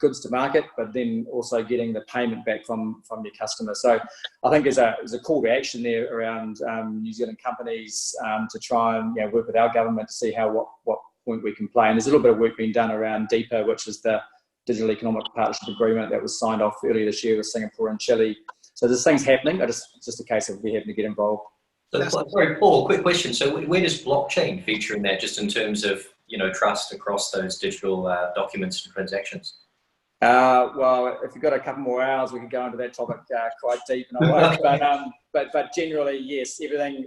goods to market, but then also getting the payment back from your customer. So I think there's a call to action there around New Zealand companies to try and work with our government to see what point we can play. And there's a little bit of work being done around DEPA, which is the Digital Economic Partnership Agreement that was signed off earlier this year with Singapore and Chile. So there's things happening, but it's just a case of we having to get involved. So, sorry, Paul, quick question. So where does blockchain feature in that, just in terms of trust across those digital documents and transactions? Well, if you've got a couple more hours, we could go into that topic quite deep, and I won't. But generally, yes, everything,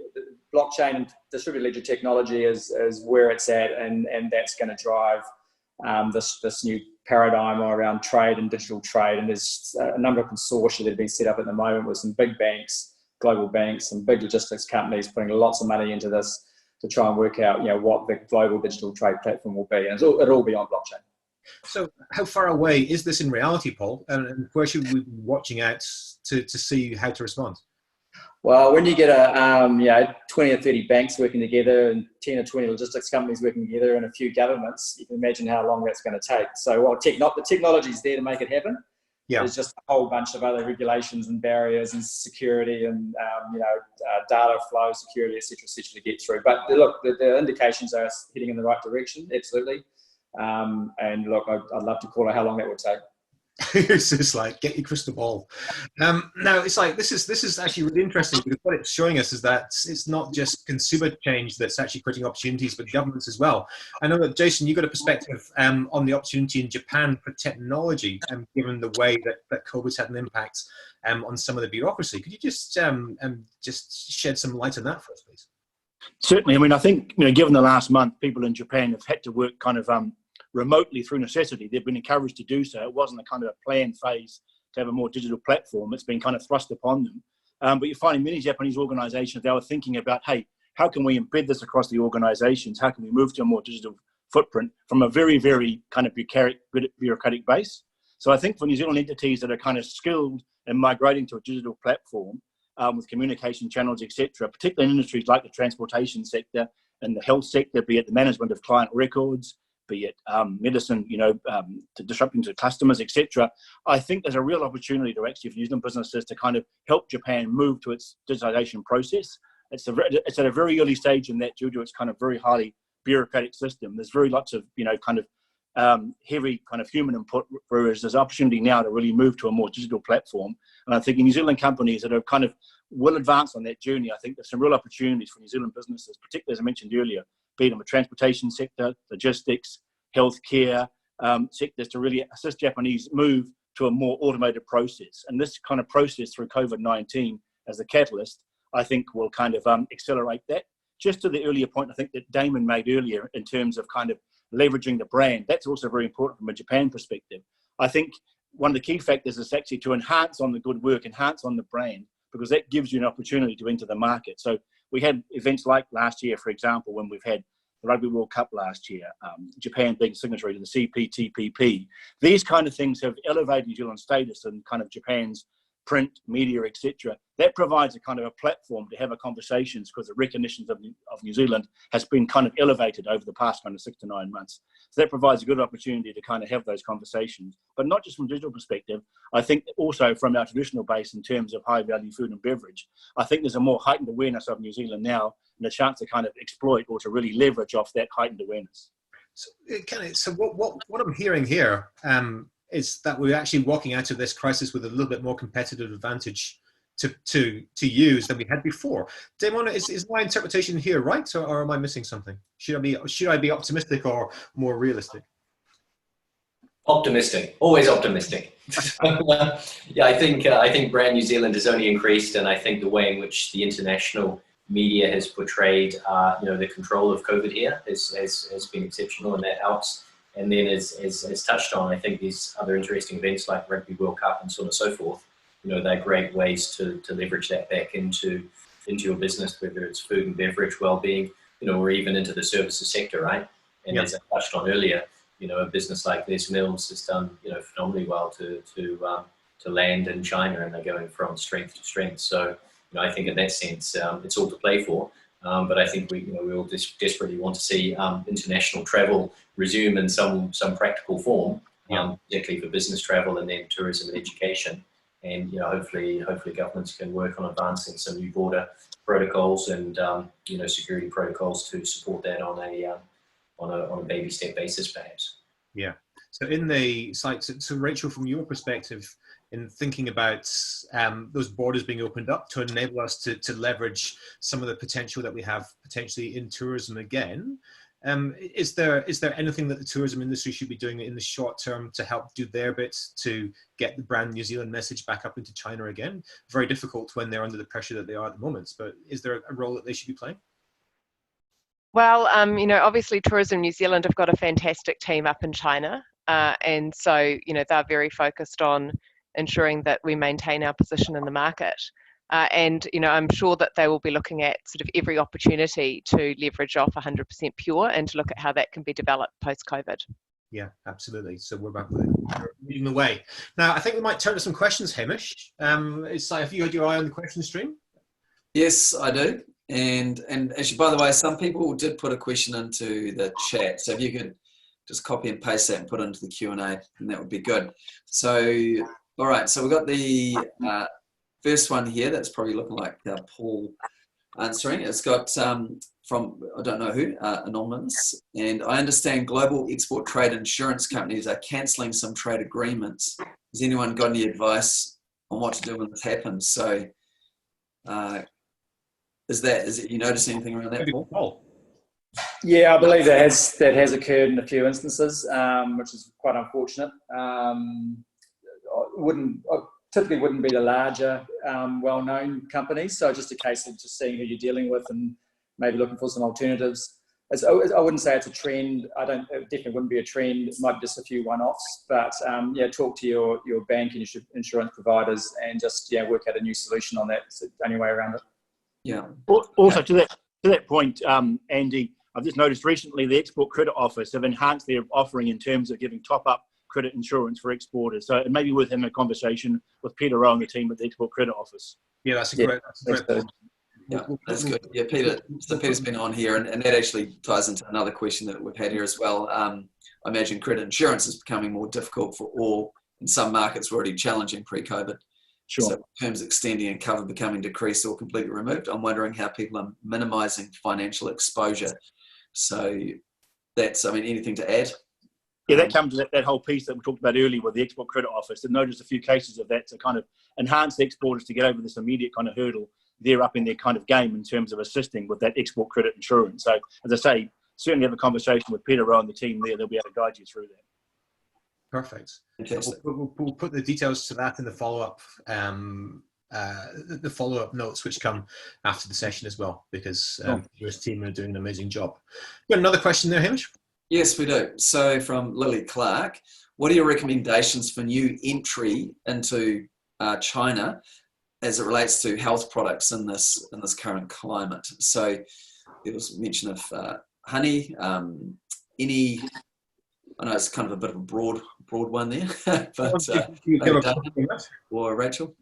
blockchain and distributed ledger technology is where it's at, and that's going to drive this new paradigm around trade and digital trade. And there's a number of consortia that have been set up at the moment with some big banks, global banks, and big logistics companies putting lots of money into this to try and work out, what the global digital trade platform will be. And it'll all be on blockchain. So how far away is this in reality, Paul? And where should we be watching out to see how to respond? Well, when you get 20 or 30 banks working together and 10 or 20 logistics companies working together and a few governments, you can imagine how long that's going to take. So while the technology is there to make it happen, there's just a whole bunch of other regulations and barriers and security and data flow, security, et cetera, to get through. But look, the indications are heading in the right direction, absolutely. And look, I'd love to call it how long that would take. It's just like, get your crystal ball. Now it's like this is actually really interesting, because what it's showing us is that it's not just consumer change that's actually creating opportunities, but governments as well. I know that, Jason, you've got a perspective on the opportunity in Japan for technology, given the way that COVID's had an impact on some of the bureaucracy. Could you just shed some light on that for us, please? Certainly. I mean, I think, given the last month, people in Japan have had to work kind of remotely through necessity. They've been encouraged to do so. It wasn't a kind of a planned phase to have a more digital platform. It's been kind of thrust upon them. But you're finding many Japanese organizations, they were thinking about, hey, how can we embed this across the organizations? How can we move to a more digital footprint from a very, very kind of bureaucratic base? So I think for New Zealand entities that are kind of skilled in migrating to a digital platform with communication channels, etc., particularly in industries like the transportation sector and the health sector, be it the management of client records, be it medicine, to disrupting to customers, etc. I think there's a real opportunity to actually, for New Zealand businesses, to kind of help Japan move to its digitization process. It's at a very early stage in that, due to its kind of very highly bureaucratic system. There's very lots of, heavy kind of human input, whereas there's opportunity now to really move to a more digital platform. And I think in New Zealand companies that are kind of well advanced on that journey, I think there's some real opportunities for New Zealand businesses, particularly, as I mentioned earlier, be it in the transportation sector, logistics, healthcare sectors, to really assist Japanese move to a more automated process. And this kind of process through COVID-19 as a catalyst, I think will kind of accelerate that. Just to the earlier point, I think that Damon made earlier in terms of kind of leveraging the brand, that's also very important from a Japan perspective. I think one of the key factors is actually to enhance on the good work, enhance on the brand, because that gives you an opportunity to enter the market. So we had events like last year, for example, when we've had the Rugby World Cup last year, Japan being signatory to the CPTPP. These kind of things have elevated New Zealand's status and kind of Japan's print, media, etc. That provides a kind of a platform to have a conversations, because the recognition of New Zealand has been kind of elevated over the past kind of 6 to 9 months. So that provides a good opportunity to kind of have those conversations, but not just from a digital perspective. I think also from our traditional base in terms of high value food and beverage, I think there's a more heightened awareness of New Zealand now, and a chance to kind of exploit or to really leverage off that heightened awareness. So what I'm hearing here is that we're actually walking out of this crisis with a little bit more competitive advantage to use than we had before. Damon, is my interpretation here right, or am I missing something? Should I be optimistic or more realistic? Optimistic, always optimistic. Yeah, I think brand New Zealand has only increased, and I think the way in which the international media has portrayed, the control of COVID here has been exceptional, and that helps. And then as touched on, I think these other interesting events like Rugby World Cup and so on and so forth, they're great ways to leverage that back into your business, whether it's food and beverage, well-being, or even into the services sector, right? And as I touched on earlier, a business like Les Mills has done, phenomenally well to land in China, and they're going from strength to strength. So, I think in that sense, it's all to play for. But I think we all desperately want to see international travel resume in some practical form, particularly for business travel and then tourism and education. And hopefully governments can work on advancing some new border protocols and security protocols to support that on a baby step basis, perhaps. Yeah. So in the site, so Rachel, from your perspective, in thinking about those borders being opened up to enable us to leverage some of the potential that we have potentially in tourism again, is there anything that the tourism industry should be doing in the short term to help do their bit to get the brand New Zealand message back up into China again? Very difficult when they're under the pressure that they are at the moment, but is there a role that they should be playing? Well, obviously Tourism New Zealand have got a fantastic team up in China. And so, they're very focused on ensuring that we maintain our position in the market. And I'm sure that they will be looking at sort of every opportunity to leverage off 100% pure and to look at how that can be developed post-COVID. Yeah, absolutely. So we're back with leading the way. Now, I think we might turn to some questions, Hamish. Have you had your eye on the question stream? Yes, I do. And actually, by the way, some people did put a question into the chat. So if you could just copy and paste that and put it into the Q&A, and that would be good. So, all right. So we've got the first one here. That's probably looking like Paul answering. It's got from, I don't know who, Anonymous. And I understand global export trade insurance companies are cancelling some trade agreements. Has anyone got any advice on what to do when this happens? So, is it you notice anything around that, Paul? Yeah, I believe that has occurred in a few instances, which is quite unfortunate. Typically wouldn't be the larger, well-known companies. So just a case of just seeing who you're dealing with and maybe looking for some alternatives. I wouldn't say it's a trend. It definitely wouldn't be a trend. It might be just a few one-offs, but talk to your bank and your insurance providers and just work out a new solution on that. It's the only way around it. Yeah. Also, to that point, Andy, I've just noticed recently the Export Credit Office have enhanced their offering in terms of giving top-up credit insurance for exporters. So it may be worth having a conversation with Peter Rowe and the team at the Export Credit Office. Yeah, that's a great point. Yeah, that's good. Yeah, Peter's been on here, and that actually ties into another question that we've had here as well. I imagine credit insurance is becoming more difficult for all. In some markets were already challenging pre-COVID. Sure. So terms extending and cover becoming decreased or completely removed, I'm wondering how people are minimising financial exposure. So anything to add? Yeah, that comes to that whole piece that we talked about earlier with the Export Credit Office. I noticed a few cases of that to kind of enhance the exporters to get over this immediate kind of hurdle. They're up in their kind of game in terms of assisting with that export credit insurance. So, as I say, certainly have a conversation with Peter Rowe and the team there. They'll be able to guide you through that. Perfect. We'll put the details to that in the follow-up the follow-up notes which come after the session as well, because your team are doing an amazing job. You got another question there, Hamish? Yes, we do. So from Lily Clark, what are your recommendations for new entry into China as it relates to health products in this current climate? So there was mention of honey, I know it's kind of a bit of a broad one there, but or Rachel?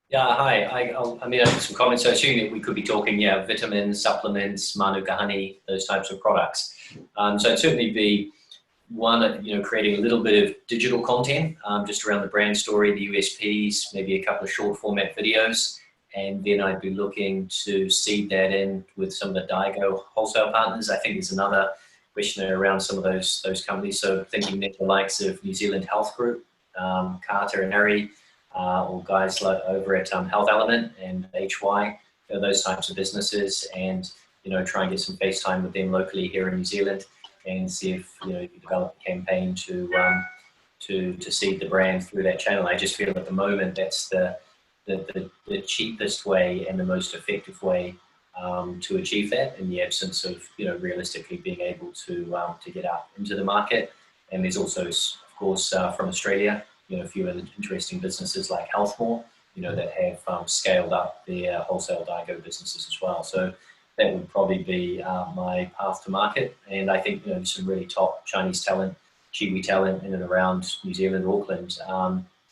Yeah, hi. I have some comments. I assume that we could be talking, vitamins, supplements, Manuka honey, those types of products. So it'd certainly be one, creating a little bit of digital content just around the brand story, the USPs, maybe a couple of short format videos, and then I'd be looking to seed that in with some of the Daigou wholesale partners. I think there's another question around some of those companies. So thinking that the likes of New Zealand Health Group, Carter and Harry, or guys like over at Health Element and HY, those types of businesses, and try and get some face time with them locally here in New Zealand, and see if you can develop a campaign to seed the brand through that channel. I just feel at the moment that's the cheapest way and the most effective way to achieve that, in the absence of realistically being able to get out into the market. And there's also, of course, from Australia, a few other interesting businesses like Healthmore, that have scaled up their wholesale Daigou businesses as well. So that would probably be my path to market. And I think some really top Chinese talent, Kiwi talent in and around New Zealand, Auckland,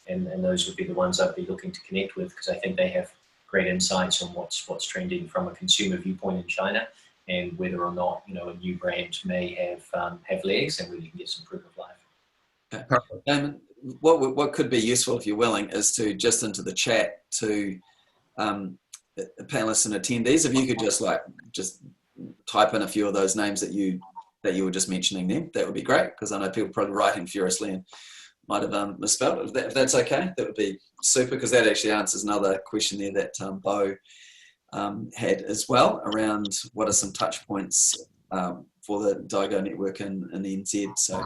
and those would be the ones I'd be looking to connect with, because I think they have great insights on what's trending from a consumer viewpoint in China, and whether or not a new brand may have legs, and whether you can get some proof of life. Okay. Perfect. Damon, what could be useful, if you're willing, is to just into the chat to panelists and attendees, if you could just type in a few of those names that you were just mentioning there, that would be great, because I know people are probably writing furiously and might have misspelled it. If that's okay, that would be super, because that actually answers another question there that Bo had as well, around what are some touch points for the Daigou network in the NZ. So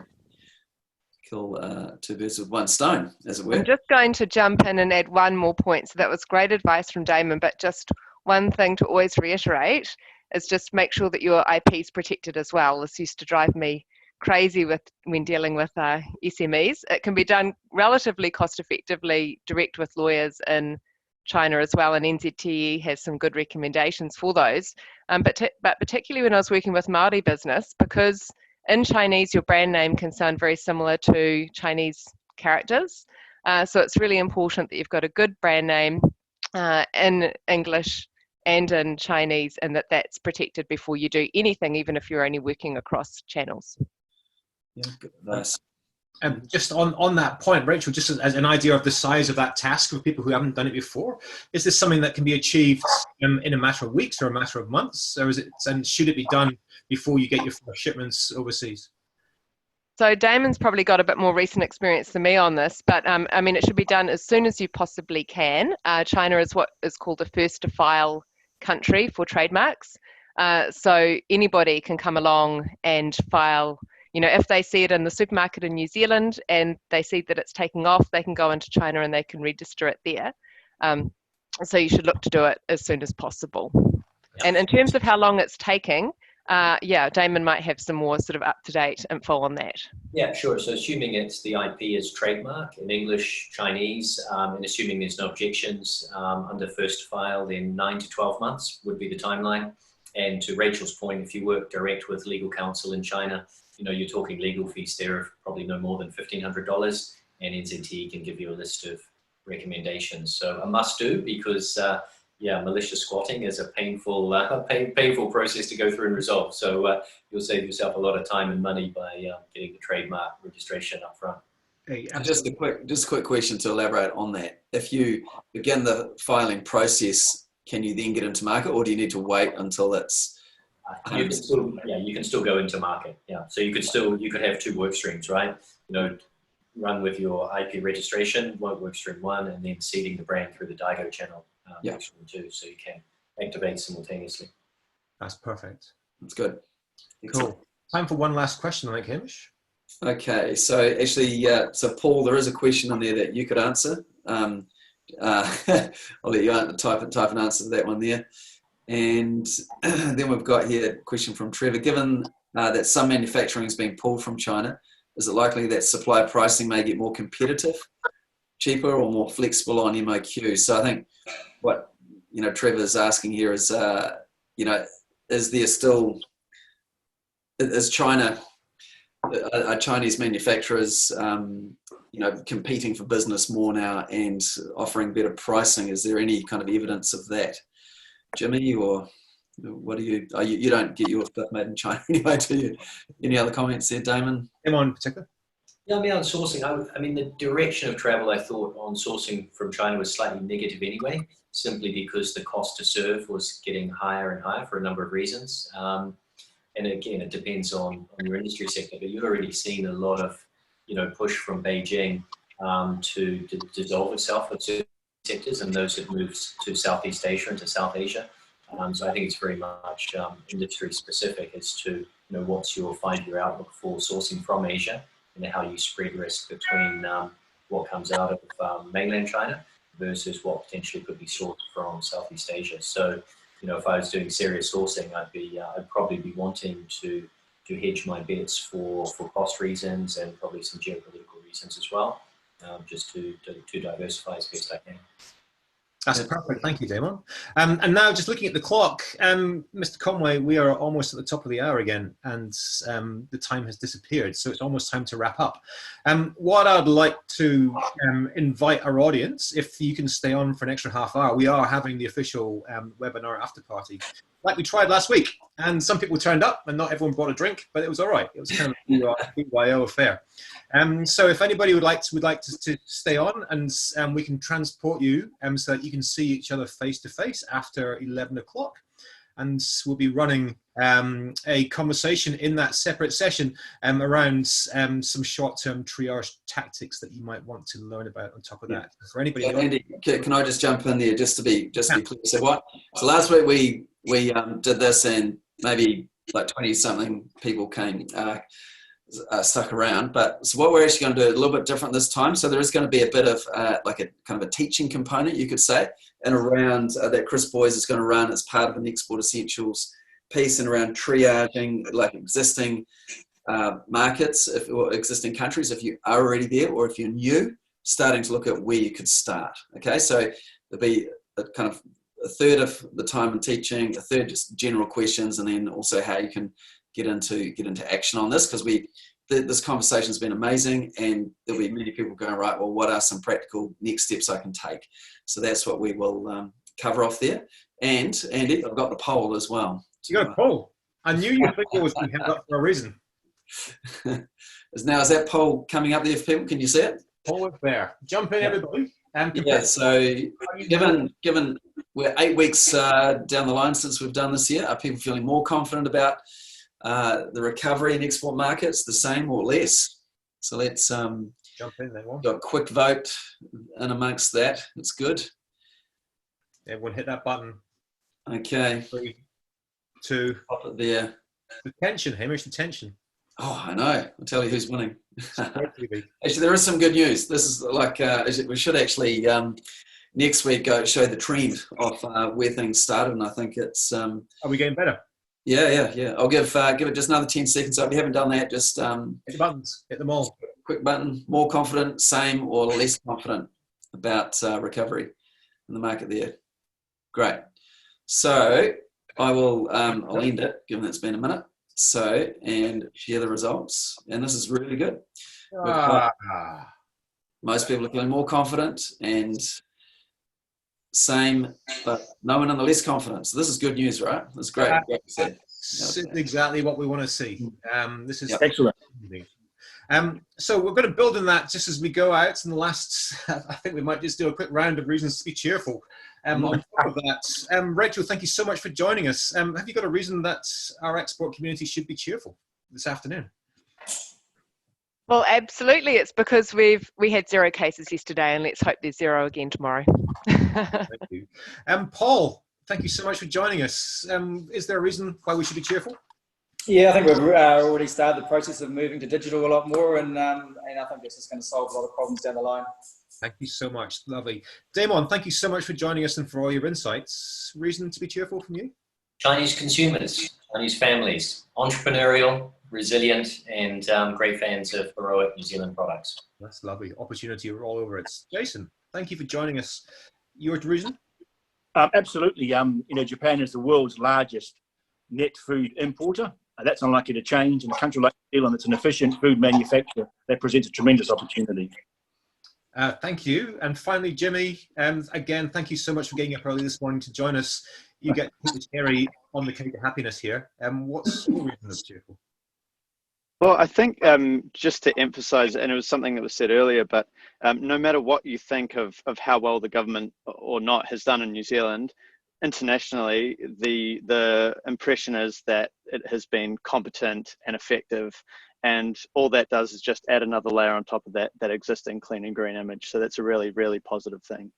kill two birds with one stone, as it were. I'm just going to jump in and add one more point. So that was great advice from Damon, but just one thing to always reiterate is just make sure that your IP is protected as well. This used to drive me crazy when dealing with SMEs. It can be done relatively cost effectively direct with lawyers in China as well, and NZTE has some good recommendations for those. But particularly when I was working with Māori business, because in Chinese your brand name can sound very similar to Chinese characters. So it's really important that you've got a good brand name in English and in Chinese, and that's protected before you do anything, even if you're only working across channels. Yeah, Nice. And just on that point, Rachel, just as an idea of the size of that task for people who haven't done it before, is this something that can be achieved in a matter of weeks or a matter of months, or is it, and should it be done before you get your first shipments overseas? So Damon's probably got a bit more recent experience than me on this, but I mean, it should be done as soon as you possibly can. China is what is called a first to file country for trademarks. So anybody can come along and file, you know, if they see it in the supermarket in New Zealand and they see that it's taking off, they can go into China and they can register it there. So you should look to do it as soon as possible. And in terms of how long it's taking, yeah, Damon might have some more sort of up-to-date info on that. Yeah, sure. So assuming it's the IP is trademark in English, Chinese, and assuming there's no objections under first to file, then 9 to 12 months would be the timeline. And to Rachel's point, if you work direct with legal counsel in China, you know, you're talking legal fees there of probably no more than $1,500, and NZTE can give you a list of recommendations. So a must do, because yeah, malicious squatting is a painful process to go through and resolve. So you'll save yourself a lot of time and money by getting the trademark registration up front. Hey, Just a quick question to elaborate on that. If you begin the filing process, can you then get into market, or do you need to wait until it's? You can still go into market. Yeah, so you could have two work streams, right? You know, run with your IP registration, work stream 1, and then seeding the brand through the Daigo channel. Work stream 2, so you can activate simultaneously. That's perfect. That's good. Cool. Time for one last question, I think, Hamish. Okay, so actually, so Paul, there is a question in there that you could answer. I'll let you type and answer that one there. And then we've got here a question from Trevor. Given that some manufacturing is being pulled from China, is it likely that supply pricing may get more competitive, cheaper, or more flexible on MOQ? So I think what, you know, Trevor's asking here is, you know, are Chinese manufacturers, you know, competing for business more now and offering better pricing? Is there any kind of evidence of that, Jimmy, or what do you don't get your stuff made in China anyway, do you? Any other comments there, Damon? Anyone in particular? Yeah, I mean, on sourcing, I mean, the direction of travel, I thought, on sourcing from China was slightly negative anyway, simply because the cost to serve was getting higher and higher for a number of reasons. And again, it depends on your industry sector, but you've already seen a lot of, you know, push from Beijing to dissolve itself with certain sectors, and those have moved to Southeast Asia and to South Asia. So I think it's very much industry specific as to, you know, what's your 5-year outlook for sourcing from Asia, and how you spread risk between what comes out of mainland China versus what potentially could be sourced from Southeast Asia. So, you know, if I was doing serious sourcing, I'd probably be wanting to hedge my bets for cost reasons and probably some geopolitical reasons as well, just to diversify as best I can. That's perfect. Thank you, Damon. And now, just looking at the clock, Mr. Conway, we are almost at the top of the hour again, and the time has disappeared, so it's almost time to wrap up. What I'd like to invite our audience, if you can stay on for an extra half hour, we are having the official webinar after party, like we tried last week. And some people turned up, and not everyone brought a drink, but it was all right. It was kind of a BYO affair. So if anybody would like to stay on, and we can transport you so that you can see each other face to face after 11 o'clock. And we'll be running a conversation in that separate session around some short-term triage tactics that you might want to learn about on top of that. For anybody, Andy, can I just jump in there just to be clear? So last week we did this, and maybe like 20-something people came stuck around. But so what we're actually going to do a little bit different this time. So there is going to be a bit of like a kind of a teaching component, you could say, and around that Chris Boys is going to run as part of an Export Essentials piece and around triaging like existing markets or existing countries if you are already there, or if you're new, starting to look at where you could start. Okay, so there'll be a kind of a third of the time in teaching, a third just general questions, and then also how you can get into action on this, because this conversation has been amazing, and there'll be many people going, right, well, what are some practical next steps I can take? So that's what we will cover off there. And Andy, I've got the poll as well. You got a poll. I knew your finger was being held up for a reason. Is that poll coming up there for people? Can you see it? Poll is there. Jump in, everybody. Yeah, so given we're 8 weeks down the line since we've done this year, are people feeling more confident about the recovery in export markets, the same or less? So let's jump in there. do a quick vote in amongst that. It's good. Everyone hit that button. Okay. 3, 2. Pop it there. The tension, Hamish, the tension. Oh, I know. I'll tell you who's winning. Actually, there is some good news. This is like, we should actually next week show the trend of where things started, and I think it's... Are we getting better? Yeah. I'll give it just another 10 seconds. So if you haven't done that, just... hit the buttons. Hit them all. Quick button. More confident, same, or less confident about recovery in the market there. Great. So I will I'll end it, given it's been a minute. So, and share the results. And this is really good. Most people are feeling more confident, and same, but no one in the less confident. So this is good news, right? That's great. This is exactly what we want to see. This is excellent. So we're going to build on that just as we go out. In the last, I think we might just do a quick round of reasons to be cheerful. On top of that, Rachel, thank you so much for joining us. Have you got a reason that our export community should be cheerful this afternoon? Well, absolutely. It's because we had 0 cases yesterday, and let's hope there's 0 again tomorrow. Thank you. Paul, thank you so much for joining us. Is there a reason why we should be cheerful? Yeah, I think we've already started the process of moving to digital a lot more, and I think this is going to solve a lot of problems down the line. Thank you so much. Lovely. Damon, thank you so much for joining us and for all your insights. Reason to be cheerful from you? Chinese consumers, Chinese families, entrepreneurial, resilient, and great fans of heroic New Zealand products. That's lovely. Opportunity all over it. Jason, thank you for joining us. Your reason? Absolutely. Japan is the world's largest net food importer. That's unlikely to change. In a country like New Zealand, it's an efficient food manufacturer that presents a tremendous opportunity. Thank you. And finally, Jimmy, again, thank you so much for getting up early this morning to join us. You get to put the cherry on the cake of happiness here. What's your reason of cheerful? Well, I think just to emphasize, and it was something that was said earlier, but no matter what you think of how well the government or not has done in New Zealand, internationally, the impression is that it has been competent and effective, and all that does is just add another layer on top of that existing clean and green image. So that's a really, really positive thing.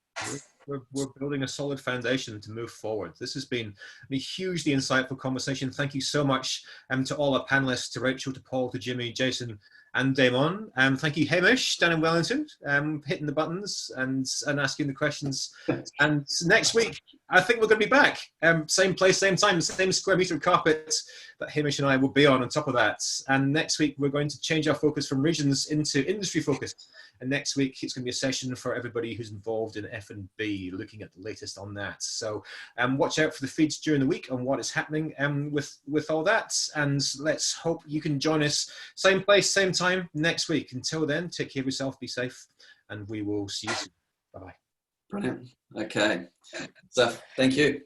We're building a solid foundation to move forward. This has been a hugely insightful conversation. Thank you so much to all our panelists, to Rachel, to Paul, to Jimmy, Jason, and Damon. Thank you, Hamish, down in Wellington, hitting the buttons and asking the questions. And next week, I think we're going to be back. Same place, same time, same square meter of carpet that Hamish and I will be on top of that. And next week, we're going to change our focus from regions into industry focus. And next week, it's going to be a session for everybody who's involved in F&B, looking at the latest on that. So watch out for the feeds during the week on what is happening with all that. And let's hope you can join us same place, same time next week. Until then, take care of yourself, be safe, and we will see you soon. Bye-bye. Brilliant. Okay. So, thank you.